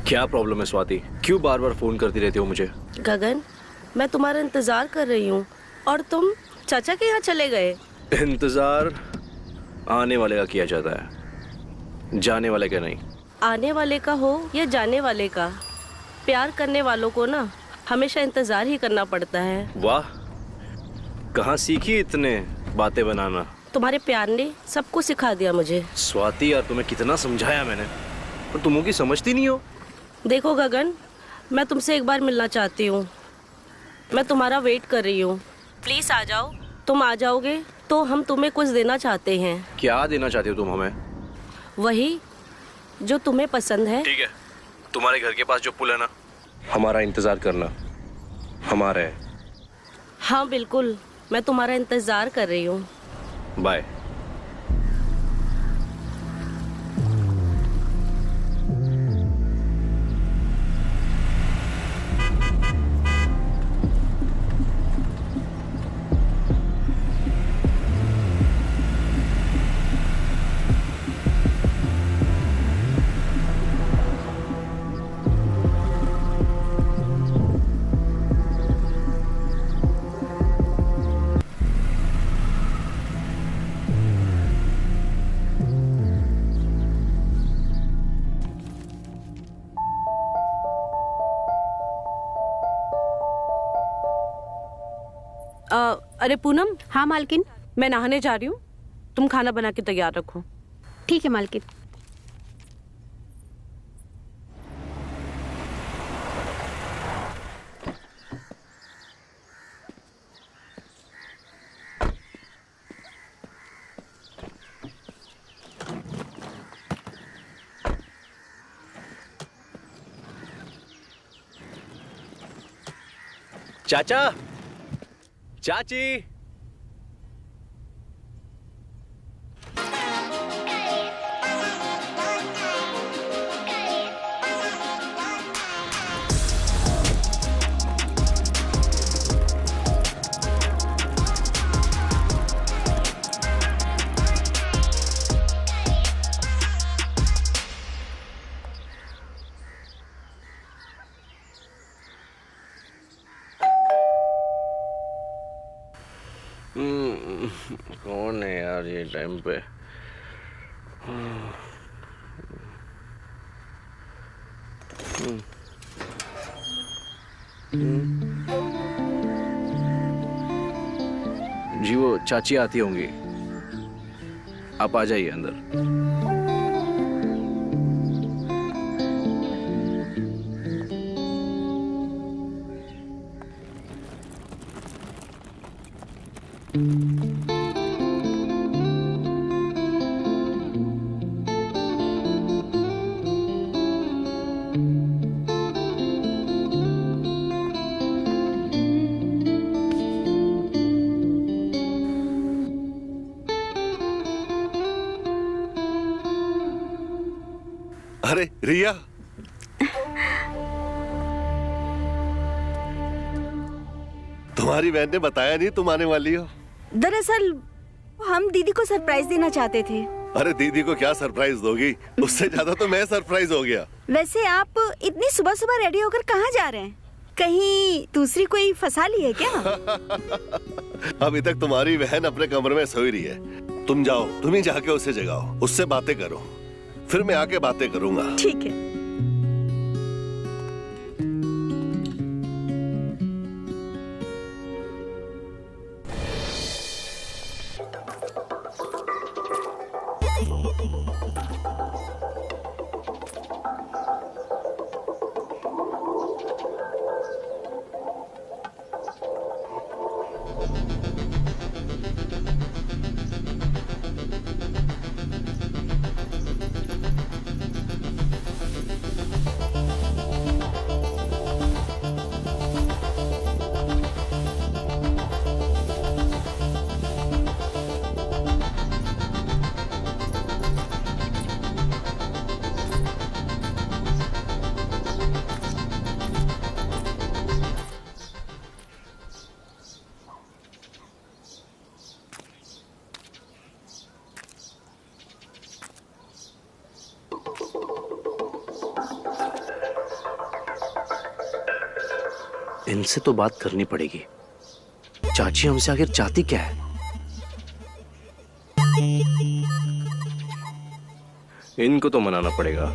क्या प्रॉब्लम है स्वाति? क्यों बार बार फोन करती रहती हो मुझे? गगन, मैं तुम्हारा इंतजार कर रही हूँ और तुम चाचा के यहाँ चले गए। इंतजार आने वाले का किया जाता है, जाने वाले का नहीं। आने वाले का हो या जाने वाले का, प्यार करने वालों को ना हमेशा इंतजार ही करना पड़ता है। वाह, कहाँ सीखी इतने बातें बनाना? तुम्हारे प्यार ने सब कुछ सिखा दिया मुझे। स्वाति यार, तुम्हें कितना समझाया मैंने, पर तुम की समझती नहीं हो। देखो गगन, मैं तुमसे एक बार मिलना चाहती हूँ। मैं तुम्हारा वेट कर रही हूँ, प्लीज आ जाओ। तुम आ जाओगे तो हम तुम्हें कुछ देना चाहते हैं। क्या देना चाहती हो तुम हमें? वही जो तुम्हें पसंद है। ठीक है, तुम्हारे घर के पास जो पुल है ना, हमारा इंतजार करना। हमारा है। हाँ बिल्कुल, मैं तुम्हारा इंतजार कर रही हूँ। बाय। अरे पूनम। हाँ मालकिन। मैं नहाने जा रही हूँ, तुम खाना बना के तैयार रखो। ठीक है मालकिन। चाचा, चाची, कौन है यार ये टाइम पे? जी वो चाची आती होंगी, आप आ जाइए अंदर। अरे रिया, तुम्हारी बहन ने बताया नहीं तुम आने वाली हो? दरअसल हम दीदी को सरप्राइज देना चाहते थे। अरे दीदी को क्या सरप्राइज दोगी, उससे ज्यादा तो मैं सरप्राइज हो गया। वैसे आप इतनी सुबह सुबह रेडी होकर कहाँ जा रहे हैं? कहीं दूसरी कोई फंसा ली है क्या? अभी तक तुम्हारी बहन अपने कमरे में सोई रही है। तुम जाओ, तुम ही जाके उसे जगाओ, उससे बातें करो, फिर मैं आके बातें करूंगा। ठीक है। इनसे तो बात करनी पड़ेगी। चाची हमसे आखिर चाहती क्या है? इनको तो मनाना पड़ेगा।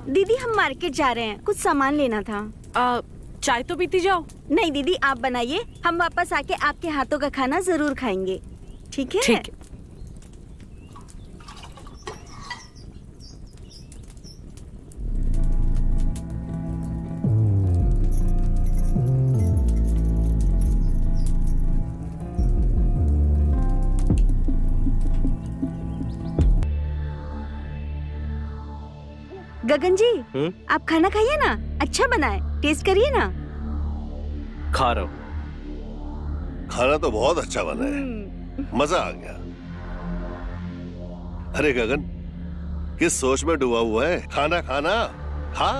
दीदी हम मार्केट जा रहे हैं, कुछ सामान लेना था। चाय तो पीती जाओ। नहीं दीदी आप बनाइए, हम वापस आके आपके हाथों का खाना जरूर खाएंगे। ठीक है? ठीक है। गगन जी आप खाना खाइए ना, अच्छा बना है, टेस्ट करिए ना। खा रहा हूं। खाना तो बहुत अच्छा बना है, मजा आ गया। अरे गगन, किस सोच में डूबा हुआ है? खाना खाना खा।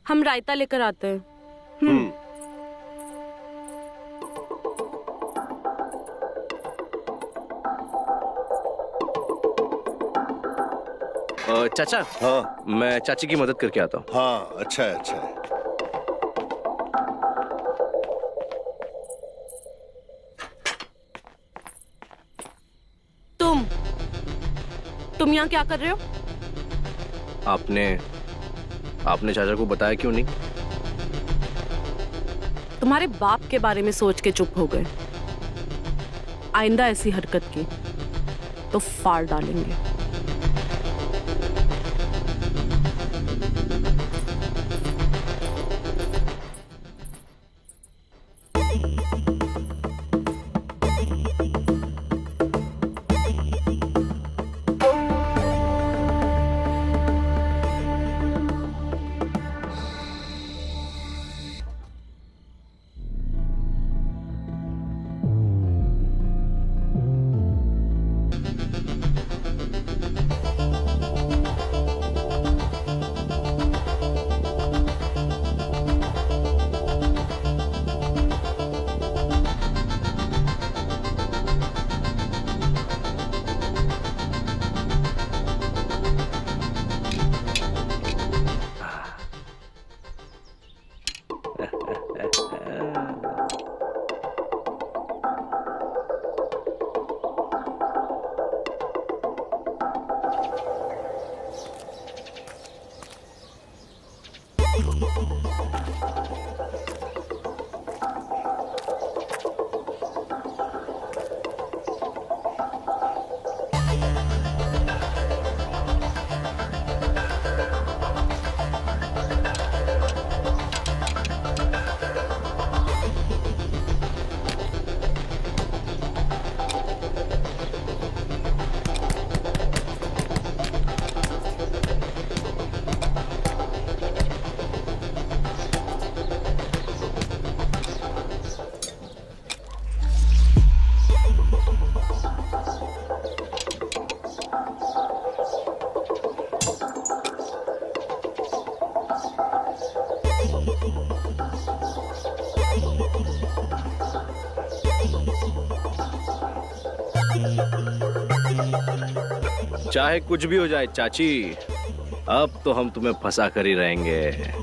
हम रायता लेकर आते हैं। चाचा, हाँ मैं चाची की मदद करके आता हूँ। हाँ, अच्छा है अच्छा है। तुम यहाँ क्या कर रहे हो? आपने चाचा को बताया क्यों नहीं? तुम्हारे बाप के बारे में सोच के चुप हो गए। आइंदा ऐसी हरकत की तो फाड़ डालेंगे। चाहे कुछ भी हो जाए चाची, अब तो हम तुम्हें फंसा कर ही रहेंगे।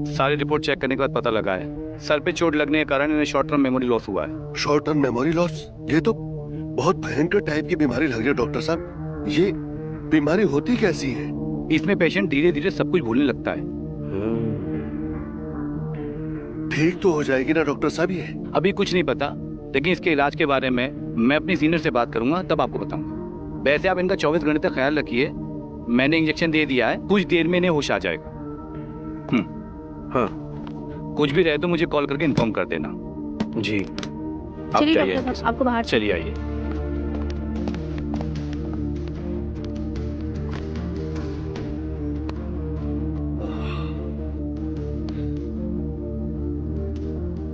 सारी रिपोर्ट चेक करने के बाद पता लगा है सर पे चोट लगने के कारण इन्हें शॉर्ट टर्म मेमोरी लॉस हुआ है। Short term memory loss? ये तो बहुत भयंकर टाइप की बीमारी लग रही है डॉक्टर साहब। ये बीमारी होती कैसी है? इसमें पेशेंट धीरे धीरे सब कुछ भूलने लगता है। ठीक तो हो जाएगी ना डॉक्टर साहब ये? अभी कुछ नहीं पता, लेकिन इसके इलाज के बारे में मैं अपनी सीनियर से बात करूंगा, तब आपको बताऊंगा। वैसे आप इनका 24 घंटे तक ख्याल रखिए। मैंने इंजेक्शन दे दिया है, कुछ देर में इन्हें होश आ जाएगा। हाँ, कुछ भी रहे तो मुझे कॉल करके इन्फॉर्म कर देना। जी। आप चलिए जाइए, डॉक्टर साहब, आपको बाहर चलिए आइए।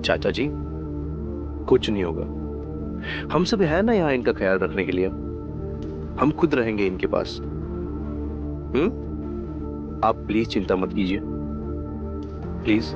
चाचा जी कुछ नहीं होगा, हम सब है ना यहाँ इनका ख्याल रखने के लिए। हम खुद रहेंगे इनके पास। आप प्लीज चिंता मत कीजिए, प्लीज।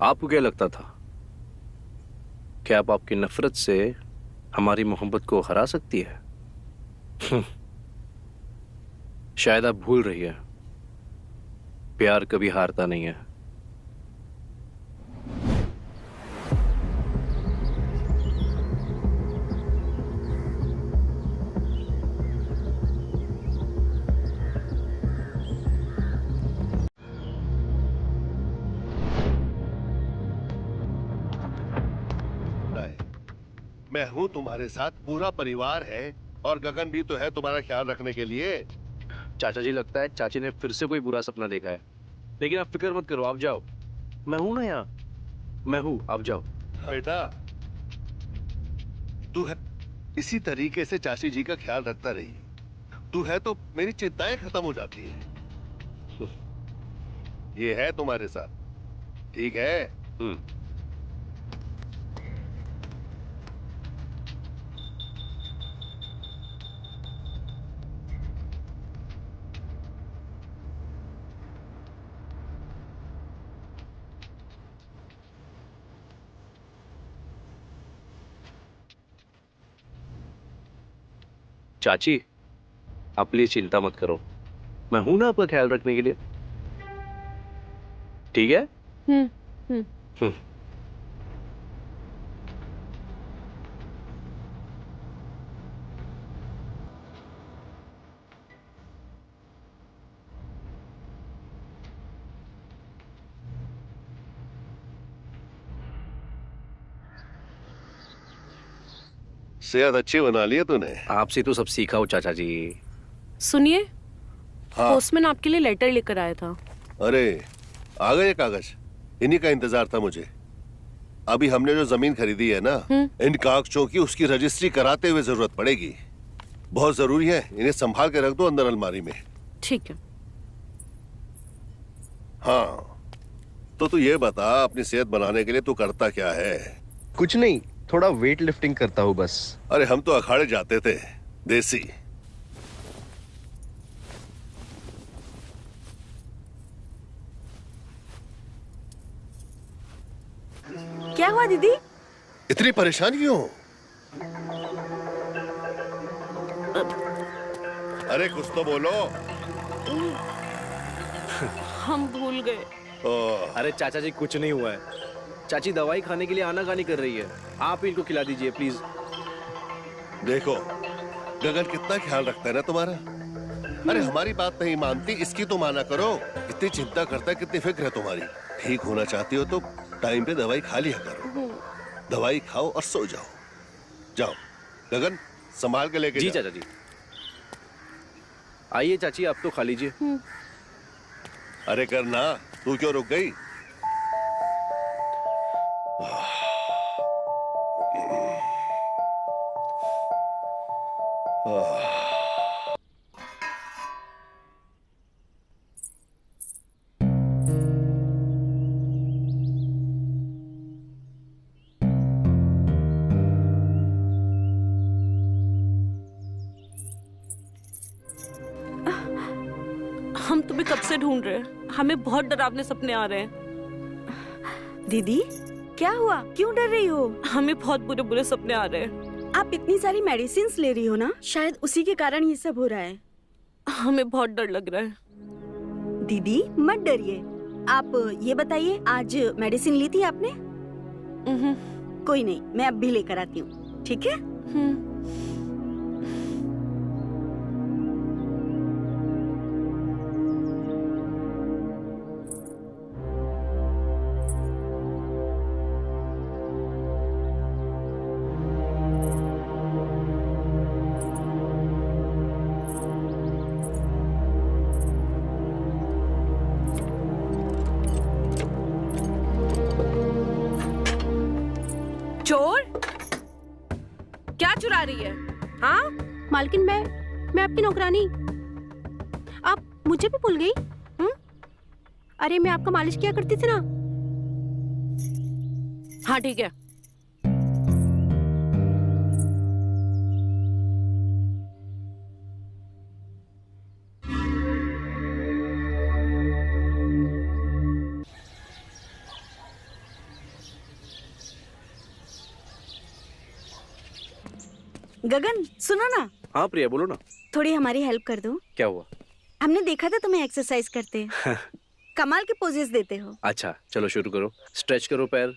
आपको क्या लगता था कि आप आपकी नफरत से हमारी मोहब्बत को हरा सकती है? शायद आप भूल रही है, प्यार कभी हारता नहीं है। मैं हूँ तुम्हारे साथ, पूरा परिवार है, और गगन भी तो है तुम्हारा ख्याल रखने के लिए। चाचा जी लगता है चाची ने फिर से कोई बुरा सपना देखा है, लेकिन आप फिक्र मत करो, आप जाओ। मैं हूं ना यहाँ, मैं हूं, आप जाओ। बेटा तू है, इसी तरीके से चाची जी का ख्याल रखता रही। तू है तो मेरी चिंताएं खत्म हो जाती है। ये है तुम्हारे साथ, ठीक है? चाची आप प्लीज चिंता मत करो, मैं हूं ना आपका ख्याल रखने के लिए, ठीक है? सेहत अच्छी बना ली है तूने। आपसे तो सब सीखा हो चाचा जी। सुनिए, हाँ। पोस्टमैन आपके लिए लेटर लेकर आया था। अरे आ गए कागज, इन्हीं का इंतजार था मुझे। अभी हमने जो जमीन खरीदी है ना, इन कागजों की उसकी रजिस्ट्री कराते हुए जरूरत पड़ेगी। बहुत जरूरी है, इन्हें संभाल के रख दो अंदर अलमारी में। ठीक है। हाँ तो तू ये बता, अपनी सेहत बनाने के लिए तू करता क्या है? कुछ नहीं, थोड़ा वेट लिफ्टिंग करता हूँ बस। अरे हम तो अखाड़े जाते थे, देसी। क्या हुआ दीदी? इतनी परेशान क्यों? अरे कुछ तो बोलो। हम भूल गए। अरे चाचा जी कुछ नहीं हुआ है, चाची दवाई खाने के लिए आनाकानी कर रही है, आप इनको खिला दीजिए प्लीज। देखो गगन कितना ख्याल रखता है ना तुम्हारा। अरे हमारी बात नहीं मानती, इसकी तो माना करो। कितनी चिंता करता है, कितनी फिक्र है तुम्हारी। ठीक होना चाहती हो तो टाइम पे दवाई खा लिया करो। दवाई खाओ और सो जाओ। जाओ गगन, संभाल के लेके जी जाओ। चाचा जी। आइए चाची, आप तो खा लीजिए। अरे करना, तू क्यों रुक गई? तुम्हें कब से ढूंढ रहे हैं। हमें बहुत डरावने सपने आ रहे हैं। दीदी क्या हुआ, क्यों डर रही हो? हमें बहुत बुरे बुरे सपने आ रहे हैं। आप इतनी सारी मेडिसिन ले रही हो ना, शायद उसी के कारण ये सब हो रहा है। हमें बहुत डर लग रहा है। दीदी मत डरिए, आप ये बताइए आज मेडिसिन ली थी आपने? कोई नहीं, मैं अब भी लेकर आती हूँ, ठीक है? चोर क्या चुरा रही है? हाँ मालकिन, मैं आपकी नौकरानी। आप मुझे भी भूल गई? अरे मैं आपका मालिश किया करती थी ना। हाँ ठीक है। गगन सुनो ना, हाँ प्रिया बोलो ना। थोड़ी हमारी हेल्प कर दो। क्या हुआ? हमने देखा था तुम्हें एक्सरसाइज करते। कमाल के पोजेस देते हो। अच्छा चलो शुरू करो। स्ट्रेच करो पैर,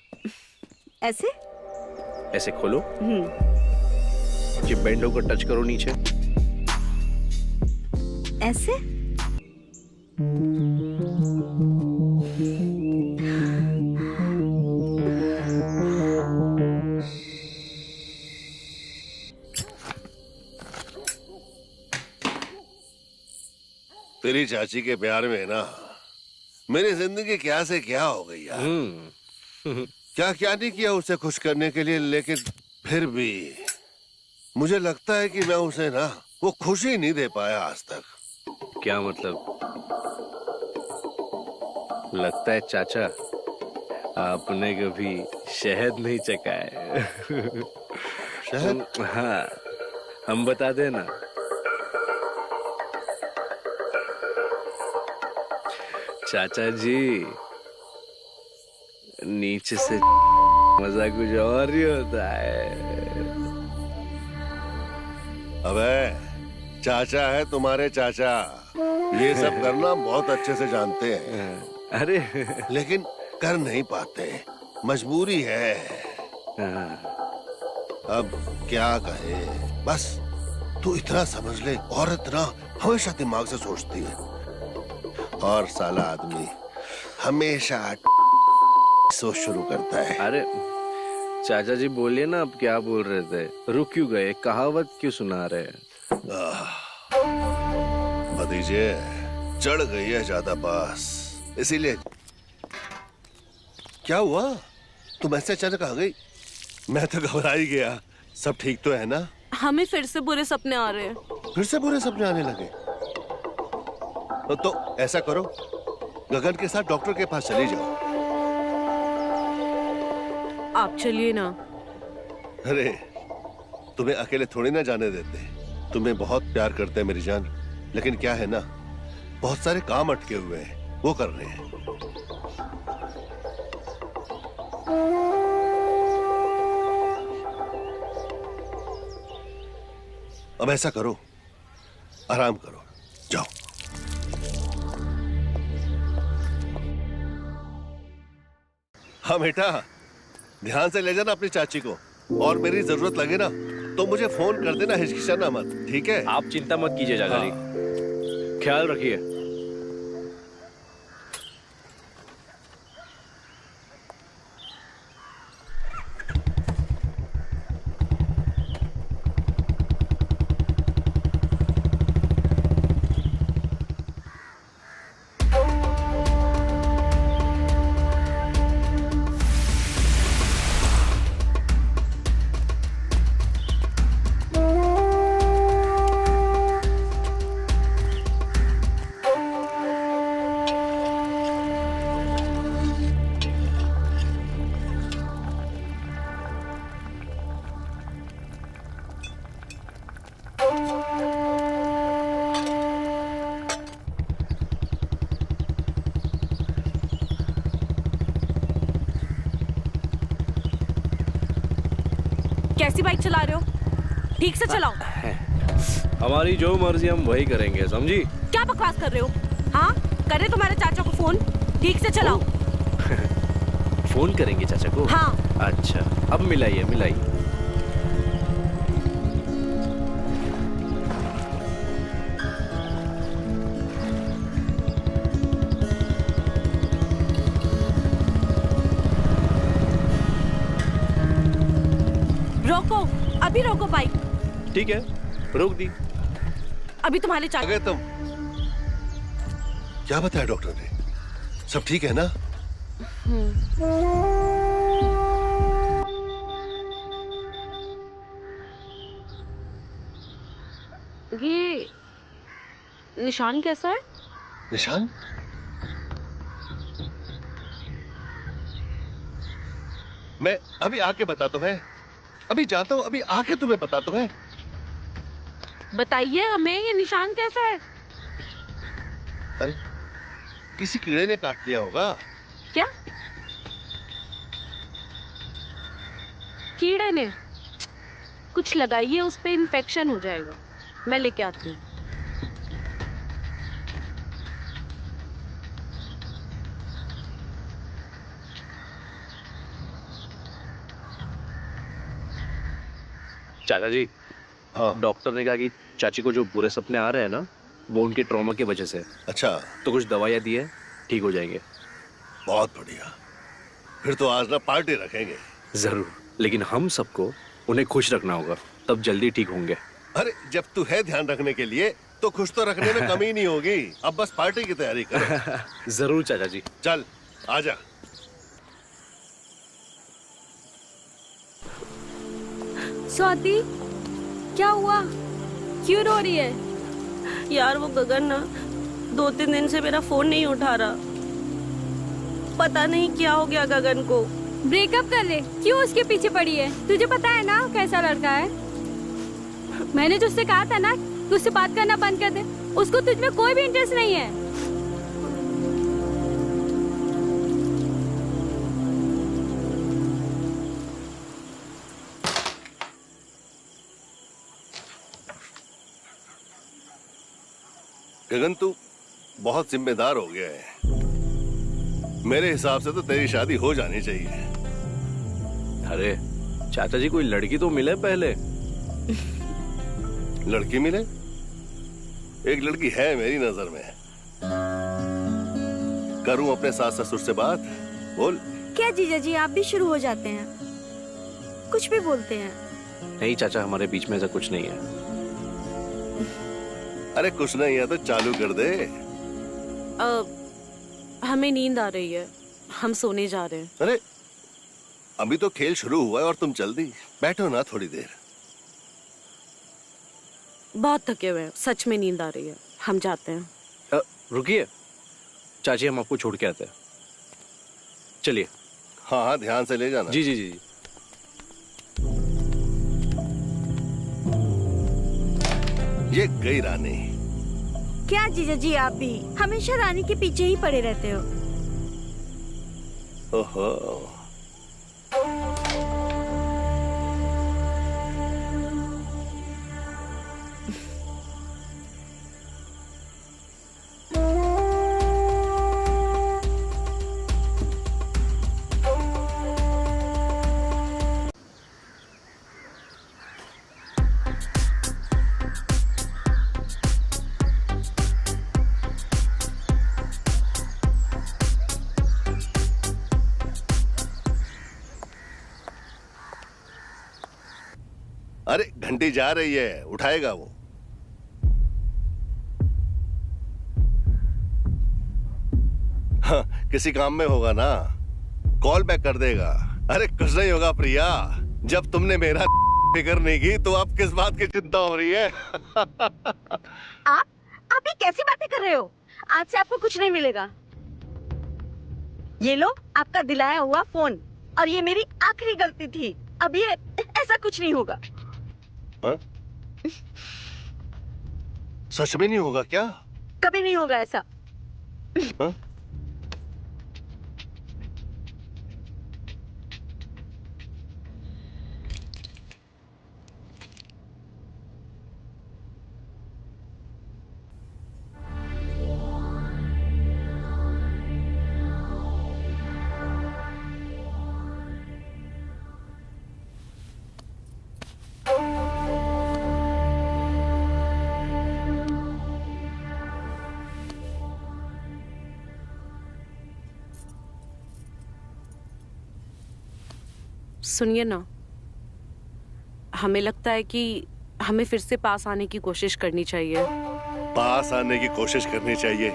ऐसे ऐसे खोलो, ये बेंड होकर टच करो नीचे, ऐसे। तेरी चाची के प्यार में ना मेरी जिंदगी क्या से क्या हो गई यार। क्या क्या नहीं किया उसे खुश करने के लिए, लेकिन फिर भी मुझे लगता है कि मैं उसे ना वो खुशी नहीं दे पाया आज तक। क्या मतलब? लगता है चाचा आपने कभी शहद नहीं चखा है। शहद? हाँ हम बता देना। चाचा जी नीचे से मजा कुछ और ही होता है। अबे चाचा है तुम्हारे चाचा, ये सब करना बहुत अच्छे से जानते हैं। अरे लेकिन कर नहीं पाते, मजबूरी है। अब क्या कहे, बस तू इतना समझ ले, औरत ना हमेशा दिमाग से सोचती है और साला आदमी हमेशा सोच शुरू करता है। अरे चाचा जी बोलिए ना, अब क्या बोल रहे थे? रुक क्यों गए? कहावत क्यों सुना रहे हैं? भतीजे चढ़ गई है ज्यादा पास, इसीलिए। क्या हुआ, तुम ऐसे अचानक आ गई? मैं तो घबरा ही गया। सब ठीक तो है ना? हमें फिर से बुरे सपने आ रहे हैं। फिर से बुरे सपने आने लगे? तो ऐसा करो, गगन के साथ डॉक्टर के पास चली जाओ। आप चलिए ना। अरे तुम्हें अकेले थोड़ी ना जाने देते, तुम्हें बहुत प्यार करते हैं मेरी जान, लेकिन क्या है ना, बहुत सारे काम अटके हुए हैं, वो कर रहे हैं। अब ऐसा करो, आराम करो, जाओ। हाँ बेटा, ध्यान से ले जाना अपनी चाची को, और मेरी जरूरत लगे ना तो मुझे फोन कर देना, हिचकिचाना मत, ठीक है? आप चिंता मत कीजिए चाचा जी, ख्याल रखिए। कैसी बाइक चला रहे हो? ठीक से चलाओ। हमारी जो मर्जी हम वही करेंगे, समझी? क्या बकवास कर रहे हो? हाँ, करे तुम्हारे चाचा को फोन। ठीक से चलाओ। फोन करेंगे चाचा को? हाँ। अच्छा, अब मिलाइए मिलाइए। रोको, अभी रोको बाइक। ठीक है, रोक दी। अभी तुम्हारे चाचा। अगर तुम क्या बताया डॉक्टर ने? सब ठीक है ना? ये निशान कैसा है? निशान? मैं अभी आके बताता हूँ। है अभी जाता हूँ, अभी आके तुम्हें बताता हूँ। बताइए हमें, ये निशान कैसा है? अरे किसी कीड़े ने काट लिया होगा। क्या कीड़े ने? कुछ लगाइए, उस पे इन्फेक्शन हो जाएगा। मैं लेके आती हूँ। चाचा जी, हाँ डॉक्टर ने कहा कि चाची को जो बुरे सपने आ रहे हैं ना, वो उनके ट्रॉमा की वजह से। अच्छा, तो कुछ दवाइयाँ दी है, ठीक हो जाएंगे। बहुत बढ़िया। फिर तो आज ना पार्टी रखेंगे। जरूर, लेकिन हम सबको उन्हें खुश रखना होगा, तब जल्दी ठीक होंगे। अरे जब तू है ध्यान रखने के लिए, तो खुश तो रखने में कमी नहीं होगी। अब बस पार्टी की तैयारी कर। जरूर चाचा जी। चल आजा। स्वाति, क्या हुआ? क्यों रो रही है? यार वो गगन ना 2-3 दिन से मेरा फोन नहीं उठा रहा। पता नहीं क्या हो गया गगन को। ब्रेकअप कर ले, क्यों उसके पीछे पड़ी है? तुझे पता है ना कैसा लड़का है। मैंने जो उससे कहा था ना कि उससे बात करना बंद कर दे, उसको तुझ में कोई भी इंटरेस्ट नहीं है। गगन तू बहुत जिम्मेदार हो गया है। मेरे हिसाब से तो तेरी शादी हो जानी चाहिए। अरे चाचा जी, कोई लड़की तो मिले पहले। लड़की मिले? एक लड़की है मेरी नजर में। करूं अपने सास ससुर से बात? बोल। क्या जीजा जी, आप भी शुरू हो जाते हैं, कुछ भी बोलते हैं। नहीं चाचा, हमारे बीच में ऐसा कुछ नहीं है। अरे कुछ नहीं है तो चालू कर दे। हमें नींद आ रही है, हम सोने जा रहे हैं। अरे अभी तो खेल शुरू हुआ है और तुम जल्दी बैठो ना थोड़ी देर। बहुत थके हुए हैं, सच में नींद आ रही है, हम जाते हैं। रुकिए चाची, हम आपको छोड़ के आते हैं। चलिए। हाँ हाँ, ध्यान से ले जाना। जी जी जी। ये गई रानी। क्या जीजा जी, आप भी हमेशा रानी के पीछे ही पड़े रहते हो। ओहो, अरे घंटी जा रही है, उठाएगा वो। हाँ, किसी काम में होगा ना, कॉल बैक कर देगा। अरे कुछ नहीं होगा प्रिया, जब तुमने मेरा फिक्र नहीं की तो अब किस बात की चिंता हो रही है? आप ये कैसी बातें कर रहे हो? आज से आपको कुछ नहीं मिलेगा। ये लो आपका दिलाया हुआ फोन, और ये मेरी आखिरी गलती थी। अब ये ऐसा कुछ नहीं होगा। हाँ? सच में नहीं होगा क्या? कभी नहीं होगा ऐसा। हाँ? सुनिए ना, हमें लगता है कि हमें फिर से पास आने की कोशिश करनी चाहिए। पास आने की कोशिश करनी चाहिए?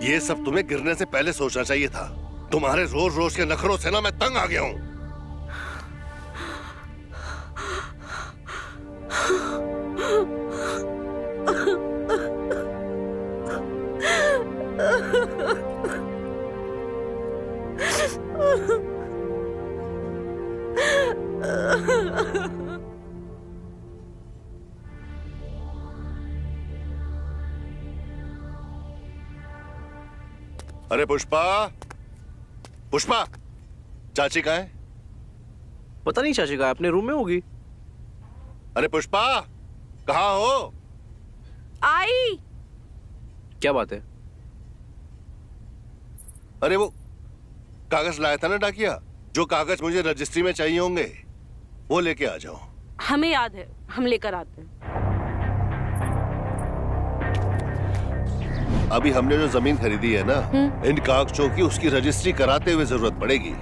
ये सब तुम्हें गिरने से पहले सोचना चाहिए था। तुम्हारे रोज रोज के नखरों से ना मैं तंग आ गया हूँ। अरे पुष्पा, पुष्पा, चाची कहाँ है? पता नहीं चाची कहाँ है, अपने रूम में होगी। अरे पुष्पा, कहाँ हो? आई। क्या बात है? अरे वो कागज लाया था ना डाकिया, जो कागज मुझे रजिस्ट्री में चाहिए होंगे वो लेके आ जाओ। हमें याद है, हम लेकर आते हैं। अभी हमने जो जमीन खरीदी है ना, इन कागजों की उसकी रजिस्ट्री कराते हुए जरूरत पड़ेगी।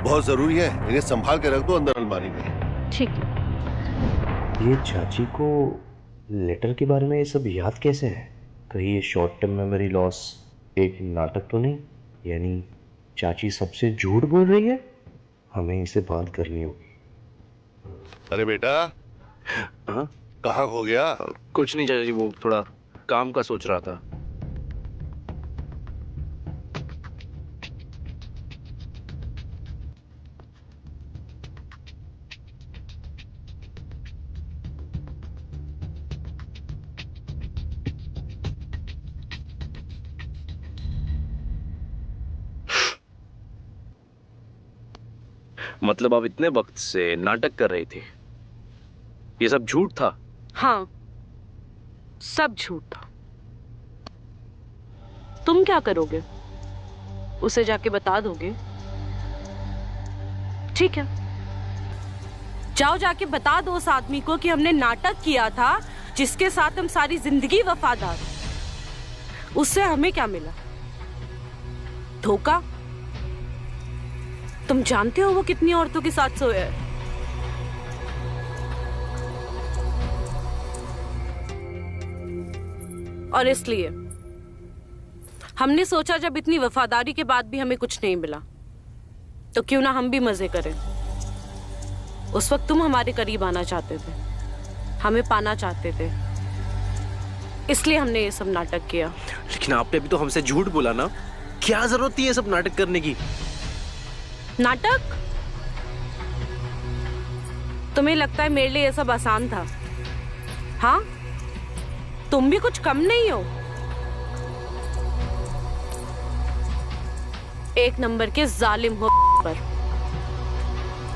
बहुत जरूरी है, इन्हें संभाल के रख दो अंदर अलमारी में। ठीक है। ये चाची को लेटर के बारे में ये सब याद कैसे है? कहीं ये शॉर्ट टर्म मेमोरी लॉस एक नाटक तो नहीं? यानी चाची सबसे झूठ बोल रही है? हमें इसे बात करनी होगी। अरे बेटा, हाँ? कहाँ खो गया? कुछ नहीं चाची, वो थोड़ा काम का सोच रहा था। मतलब आप इतने वक्त से नाटक कर रही थी? ये सब झूठ था? हाँ, सब झूठ था। तुम क्या करोगे? उसे जाके बता दोगे? ठीक है, जाओ जाके बता दो उस आदमी को कि हमने नाटक किया था जिसके साथ हम सारी जिंदगी वफादार। उससे हमें क्या मिला? धोखा। तुम जानते हो वो कितनी औरतों के साथ सोया है? और इसलिए हमने सोचा जब इतनी वफादारी के बाद भी हमें कुछ नहीं मिला तो क्यों ना हम भी मजे करें। उस वक्त तुम हमारे करीब आना चाहते थे, हमें पाना चाहते थे, इसलिए हमने ये सब नाटक किया। लेकिन आपने भी तो हमसे झूठ बोला ना। क्या जरूरत थी ये सब नाटक करने की? नाटक? तुम्हें लगता है मेरे लिए ये सब आसान था? हाँ, तुम भी कुछ कम नहीं हो। एक नंबर के जालिम हो पर।